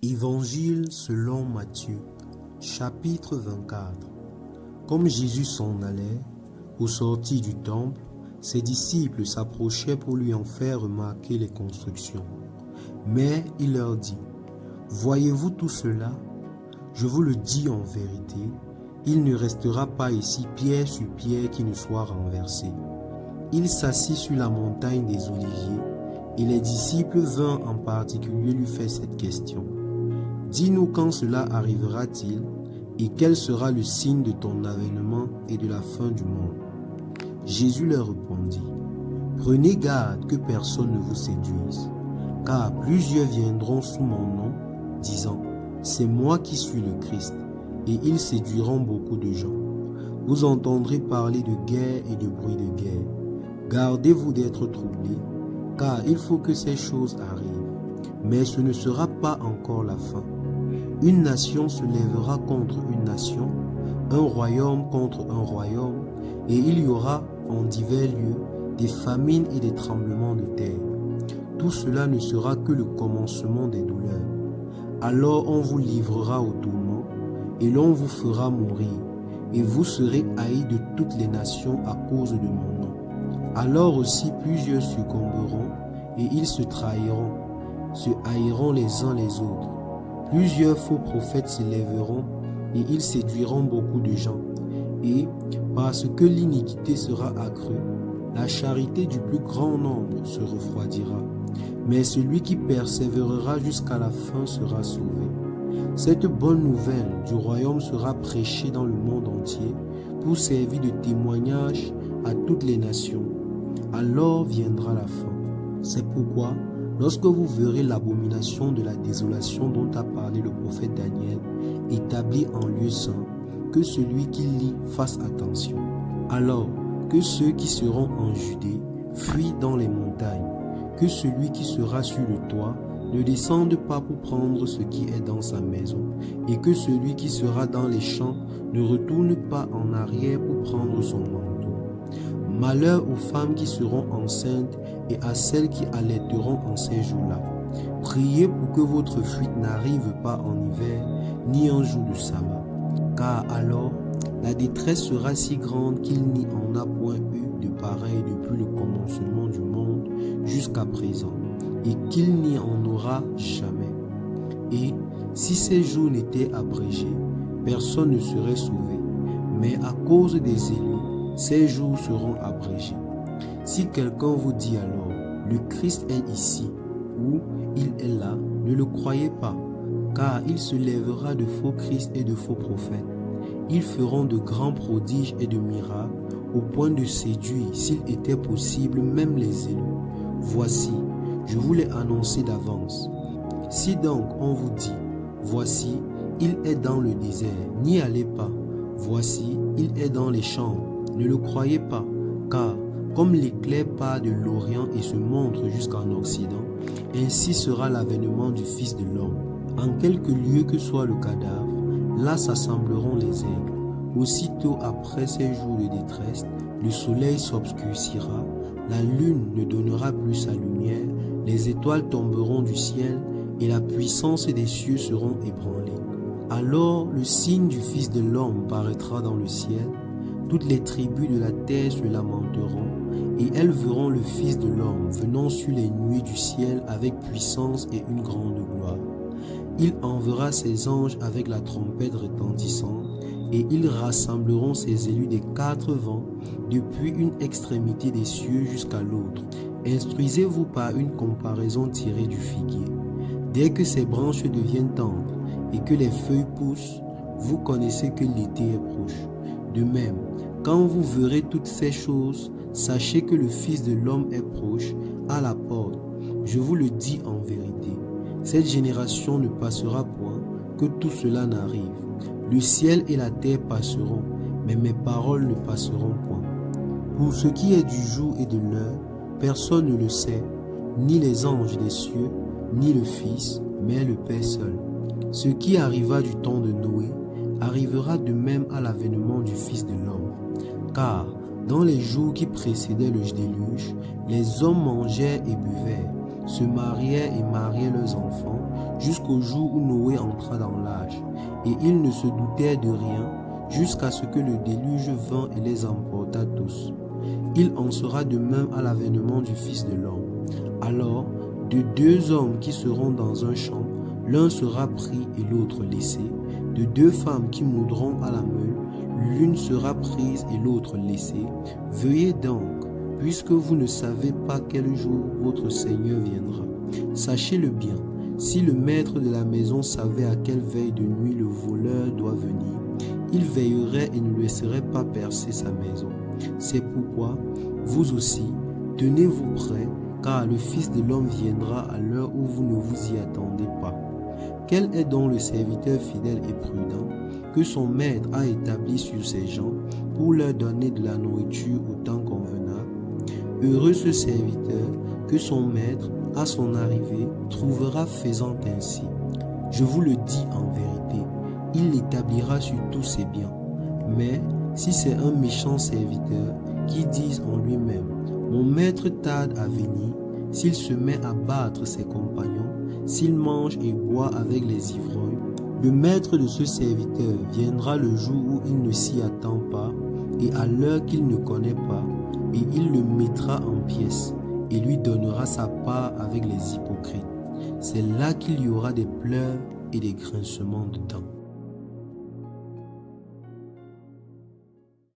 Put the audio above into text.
Évangile selon Matthieu, chapitre 24. Comme Jésus s'en allait, au sortir du temple, ses disciples s'approchaient pour lui en faire remarquer les constructions. Mais il leur dit, « Voyez-vous tout cela? Je vous le dis en vérité, il ne restera pas ici pierre sur pierre qui ne soit renversée. » Il s'assit sur la montagne des Oliviers, et les disciples vinrent en particulier lui faire cette question. « Dis-nous quand cela arrivera-t-il, et quel sera le signe de ton avènement et de la fin du monde ?» Jésus leur répondit, « Prenez garde que personne ne vous séduise, car plusieurs viendront sous mon nom, disant, « C'est moi qui suis le Christ », et ils séduiront beaucoup de gens. Vous entendrez parler de guerre et de bruit de guerre. Gardez-vous d'être troublés, car il faut que ces choses arrivent, mais ce ne sera pas encore la fin. Une nation se lèvera contre une nation, un royaume contre un royaume, et il y aura en divers lieux des famines et des tremblements de terre. Tout cela ne sera que le commencement des douleurs. Alors on vous livrera au tourment, et l'on vous fera mourir, et vous serez haïs de toutes les nations à cause de mon nom. Alors aussi plusieurs succomberont, et ils se trahiront, se haïront les uns les autres. Plusieurs faux prophètes se lèveront, et ils séduiront beaucoup de gens. Et, parce que l'iniquité sera accrue, la charité du plus grand nombre se refroidira. Mais celui qui persévérera jusqu'à la fin sera sauvé. Cette bonne nouvelle du royaume sera prêchée dans le monde entier pour servir de témoignage à toutes les nations. Alors viendra la fin. C'est pourquoi, lorsque vous verrez l'abomination de la désolation dont a parlé le prophète Daniel, établie en lieu saint, que celui qui lit fasse attention. Alors que ceux qui seront en Judée fuient dans les montagnes, que celui qui sera sur le toit ne descende pas pour prendre ce qui est dans sa maison, et que celui qui sera dans les champs ne retourne pas en arrière pour prendre son manteau. Malheur aux femmes qui seront enceintes et à celles qui allaiteront en ces jours-là. Priez pour que votre fuite n'arrive pas en hiver, ni en jour de sabbat. Car alors, la détresse sera si grande qu'il n'y en a point eu de pareil depuis le commencement du monde jusqu'à présent, et qu'il n'y en aura jamais. Et si ces jours n'étaient abrégés, personne ne serait sauvé. Mais à cause des élus, ces jours seront abrégés. Si quelqu'un vous dit alors, le Christ est ici, ou il est là, ne le croyez pas, car il se lèvera de faux Christ et de faux prophètes. Ils feront de grands prodiges et de miracles, au point de séduire, s'il était possible, même les élus. Voici, je vous l'ai annoncé d'avance. Si donc on vous dit, voici, il est dans le désert, n'y allez pas. Voici, il est dans les champs, ne le croyez pas, car comme l'éclair part de l'Orient et se montre jusqu'en Occident, ainsi sera l'avènement du Fils de l'homme. En quelque lieu que soit le cadavre, là s'assembleront les aigles. Aussitôt après ces jours de détresse, le soleil s'obscurcira, la lune ne donnera plus sa lumière, les étoiles tomberont du ciel et la puissance des cieux seront ébranlées. Alors le signe du Fils de l'homme paraîtra dans le ciel, toutes les tribus de la terre se lamenteront, et elles verront le Fils de l'homme venant sur les nuées du ciel avec puissance et une grande gloire. Il enverra ses anges avec la trompette retentissante, et ils rassembleront ses élus des quatre vents, depuis une extrémité des cieux jusqu'à l'autre. Instruisez-vous par une comparaison tirée du figuier. Dès que ses branches deviennent tendres et que les feuilles poussent, vous connaissez que l'été est proche. De même, quand vous verrez toutes ces choses, sachez que le Fils de l'homme est proche, à la porte. Je vous le dis en vérité. Cette génération ne passera point, que tout cela n'arrive. Le ciel et la terre passeront, mais mes paroles ne passeront point. Pour ce qui est du jour et de l'heure, personne ne le sait, ni les anges des cieux, ni le Fils, mais le Père seul. Ce qui arriva du temps de Noé arrivera de même à l'avènement du Fils de l'homme. Car, dans les jours qui précédaient le déluge, les hommes mangèrent et buvèrent, se marièrent et mariaient leurs enfants, jusqu'au jour où Noé entra dans l'âge, et ils ne se doutaient de rien jusqu'à ce que le déluge vint et les emporta tous. Il en sera de même à l'avènement du Fils de l'homme. Alors, de deux hommes qui seront dans un champ, l'un sera pris et l'autre laissé. De deux femmes qui moudront à la meule, l'une sera prise et l'autre laissée. Veuillez donc, puisque vous ne savez pas quel jour votre Seigneur viendra. Sachez-le bien, si le maître de la maison savait à quelle veille de nuit le voleur doit venir, il veillerait et ne laisserait pas percer sa maison. C'est pourquoi, vous aussi, tenez-vous prêts, car le Fils de l'homme viendra à l'heure où vous ne vous y attendez pas. Quel est donc le serviteur fidèle et prudent que son maître a établi sur ses gens pour leur donner de la nourriture au temps convenable? Heureux ce serviteur que son maître, à son arrivée, trouvera faisant ainsi. Je vous le dis en vérité, il l'établira sur tous ses biens. Mais si c'est un méchant serviteur qui dise en lui-même, mon maître tarde à venir, s'il se met à battre ses compagnons, s'il mange et boit avec les ivrognes, le maître de ce serviteur viendra le jour où il ne s'y attend pas et à l'heure qu'il ne connaît pas, et il le mettra en pièces et lui donnera sa part avec les hypocrites. C'est là qu'il y aura des pleurs et des grincements de dents.